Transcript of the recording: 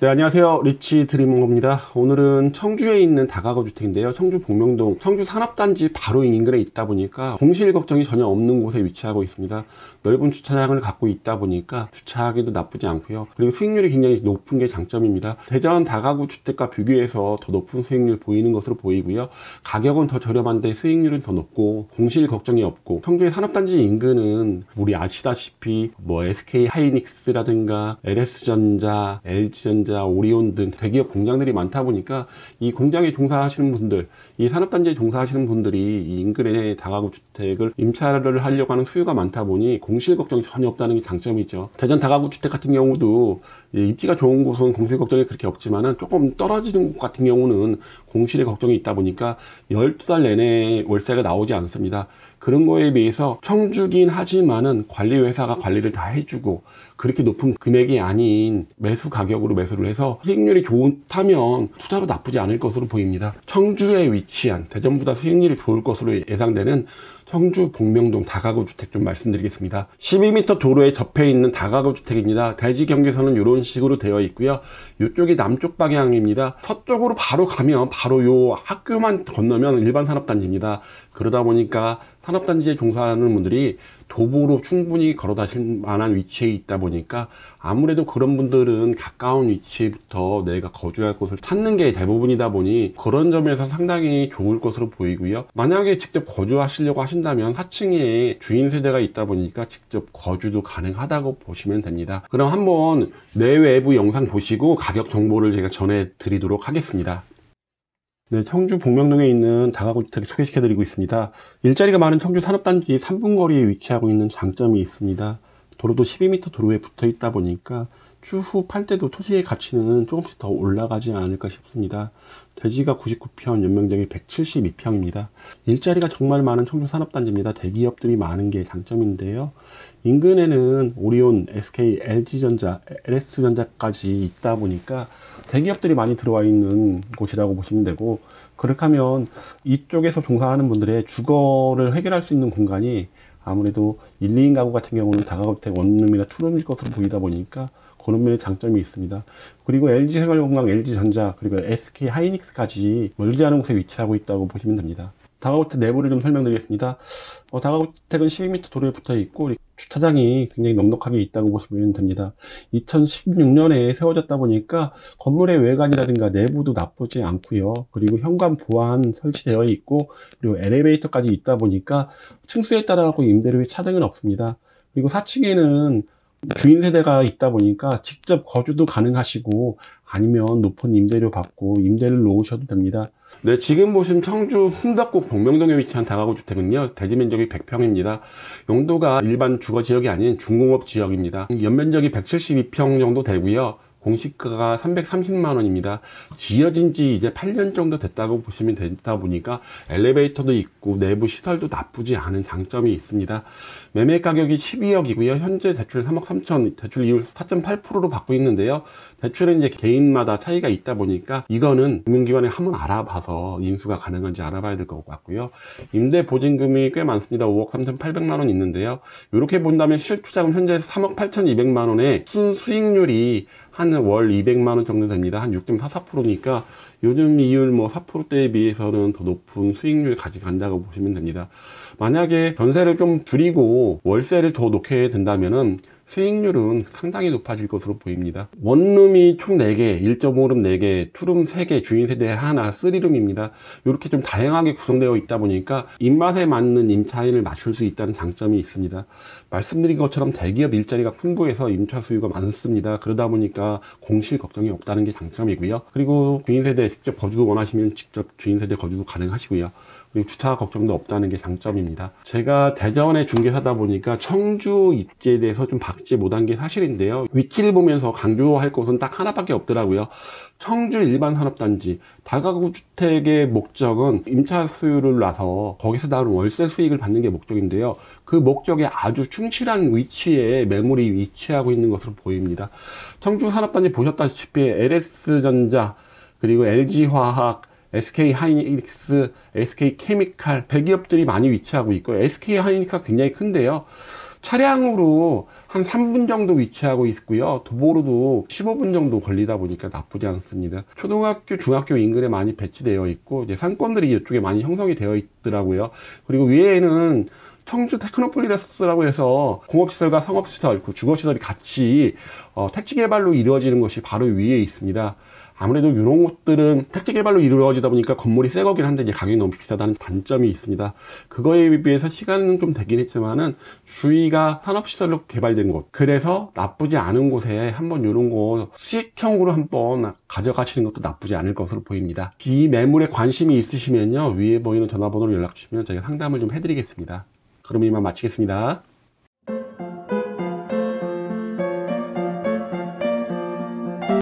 네, 안녕하세요. 리치 드리머입니다. 오늘은 청주에 있는 다가구 주택인데요. 청주 복명동, 청주 산업단지 바로 인근에 있다 보니까 공실 걱정이 전혀 없는 곳에 위치하고 있습니다. 넓은 주차장을 갖고 있다 보니까 주차하기도 나쁘지 않고요. 그리고 수익률이 굉장히 높은 게 장점입니다. 대전 다가구 주택과 비교해서 더 높은 수익률 보이는 것으로 보이고요. 가격은 더 저렴한데 수익률은 더 높고 공실 걱정이 없고, 청주의 산업단지 인근은 우리 아시다시피 SK 하이닉스라든가 LS전자, LG전자, 오리온 등 대기업 공장들이 많다 보니까 이 공장에 종사하시는 분들, 이 산업단지에 종사하시는 분들이 이 인근의 다가구 주택을 임차를 하려고 하는 수요가 많다 보니 공실 걱정이 전혀 없다는 게 장점이죠. 대전 다가구 주택 같은 경우도 입지가 좋은 곳은 공실 걱정이 그렇게 없지만은 조금 떨어지는 곳 같은 경우는 공실의 걱정이 있다 보니까 12달 내내 월세가 나오지 않습니다. 그런 거에 비해서 청주긴 하지만은 관리회사가 관리를 다 해주고 그렇게 높은 금액이 아닌 매수 가격으로 매수를 해서 수익률이 좋다면 투자로 나쁘지 않을 것으로 보입니다. 청주에 위치한, 대전보다 수익률이 좋을 것으로 예상되는 청주 복명동 다가구 주택 좀 말씀드리겠습니다. 12m 도로에 접해 있는 다가구 주택입니다. 대지 경계선은 이런 식으로 되어 있고요. 이쪽이 남쪽 방향입니다. 서쪽으로 바로 가면 바로 요 학교만 건너면 일반 산업단지입니다. 그러다 보니까 산업단지에 종사하는 분들이 도보로 충분히 걸어 다닐 만한 위치에 있다 보니까 아무래도 그런 분들은 가까운 위치부터 내가 거주할 곳을 찾는 게 대부분이다 보니 그런 점에서 상당히 좋을 것으로 보이고요. 만약에 직접 거주하시려고 하신다면 4층에 주인 세대가 있다 보니까 직접 거주도 가능하다고 보시면 됩니다. 그럼 한번 내외부 영상 보시고 가격 정보를 제가 전해 드리도록 하겠습니다. 네, 청주 복명동에 있는 다가구 주택 소개시켜 드리고 있습니다. 일자리가 많은 청주 산업단지 3분 거리에 위치하고 있는 장점이 있습니다. 도로도 12m 도로에 붙어 있다 보니까 추후 팔 때도 토지의 가치는 조금씩 더 올라가지 않을까 싶습니다. 대지가 99평, 연면적이 172평입니다. 일자리가 정말 많은 청주 산업단지입니다. 대기업들이 많은 게 장점인데요. 인근에는 오리온, SK, LG전자, LS전자까지 있다 보니까 대기업들이 많이 들어와 있는 곳이라고 보시면 되고, 그렇게 하면 이쪽에서 종사하는 분들의 주거를 해결할 수 있는 공간이 아무래도 1, 2인 가구 같은 경우는 다가구주택 원룸이나 투룸일 것으로 보이다 보니까 그런 면의 장점이 있습니다. 그리고 LG생활건강, LG전자, 그리고 SK 하이닉스까지 멀지 않은 곳에 위치하고 있다고 보시면 됩니다. 다가구주택 내부를 좀 설명드리겠습니다. 다가구주택은 12m 도로에 붙어 있고 주차장이 굉장히 넉넉하게 있다고 보시면 됩니다. 2016년에 세워졌다 보니까 건물의 외관이라든가 내부도 나쁘지 않고요. 그리고 현관 보안 설치되어 있고, 그리고 엘리베이터까지 있다 보니까 층수에 따라 임대료의 차등은 없습니다. 그리고 4층에는 주인 세대가 있다 보니까 직접 거주도 가능하시고, 아니면 높은 임대료 받고 임대를 놓으셔도 됩니다. 네, 지금 보신 청주 흥덕구 복명동에 위치한 다가구 주택은요, 대지 면적이 100평입니다. 용도가 일반 주거 지역이 아닌 중공업 지역입니다. 연면적이 172평 정도 되고요. 공시가가 330만 원입니다. 지어진 지 이제 8년 정도 됐다고 보시면 되다 보니까 엘리베이터도 있고 내부 시설도 나쁘지 않은 장점이 있습니다. 매매 가격이 12억이고요. 현재 대출 3억 3천, 대출 이율 4.8%로 받고 있는데요. 대출은 이제 개인마다 차이가 있다 보니까 이거는 금융기관에 한번 알아봐서 인수가 가능한지 알아봐야 될 것 같고요. 임대 보증금이 꽤 많습니다. 5억 3,800만 원 있는데요. 이렇게 본다면 실투자금 현재 3억 8,200만 원에 순수익률이 한 월 200만 원 정도 됩니다. 한 6.44%니까 요즘 이율 4%대에 비해서는 더 높은 수익률 가져간다고 보시면 됩니다. 만약에 전세를 좀 줄이고 월세를 더 놓게 된다면은 수익률은 상당히 높아질 것으로 보입니다. 원룸이 총 4개, 1.5룸 4개, 투룸 3개, 주인 세대 하나, 3룸입니다. 이렇게 좀 다양하게 구성되어 있다 보니까 입맛에 맞는 임차인을 맞출 수 있다는 장점이 있습니다. 말씀드린 것처럼 대기업 일자리가 풍부해서 임차 수요가 많습니다. 그러다 보니까 공실 걱정이 없다는 게 장점이고요. 그리고 주인 세대 직접 거주도 원하시면 직접 주인 세대 거주도 가능하시고요. 그리고 주차 걱정도 없다는 게 장점입니다. 제가 대전의 중개사다 보니까 청주 입지에 대해서 좀 박지 못한 게 사실인데요. 위치를 보면서 강조할 곳은 딱 하나밖에 없더라고요. 청주 일반 산업단지, 다가구 주택의 목적은 임차 수요를 놔서 거기서 나오는 월세 수익을 받는 게 목적인데요. 그 목적에 아주 충실한 위치에 매물이 위치하고 있는 것으로 보입니다. 청주 산업단지 보셨다시피 LS전자, 그리고 LG화학, SK 하이닉스, SK 케미칼, 대기업들이 많이 위치하고 있고, SK 하이닉스가 굉장히 큰데요. 차량으로 한 3분 정도 위치하고 있고요. 도보로도 15분 정도 걸리다 보니까 나쁘지 않습니다. 초등학교, 중학교 인근에 많이 배치되어 있고 이제 상권들이 이쪽에 많이 형성이 되어 있더라고요. 그리고 위에는 청주 테크노폴리스라고 해서 공업시설과 상업시설, 그 주거시설이 같이 택지 개발로 이루어지는 것이 바로 위에 있습니다. 아무래도 이런 곳들은 택지 개발로 이루어지다 보니까 건물이 새 거긴 한데 이제 가격이 너무 비싸다는 단점이 있습니다. 그거에 비해서 시간은 좀 되긴 했지만은 주위가 산업시설로 개발된 곳, 그래서 나쁘지 않은 곳에 한번 이런 거 수익형으로 한번 가져가시는 것도 나쁘지 않을 것으로 보입니다. 이 매물에 관심이 있으시면요, 위에 보이는 전화번호로 연락 주시면 저희가 상담을 좀 해드리겠습니다. 그럼 이만 마치겠습니다.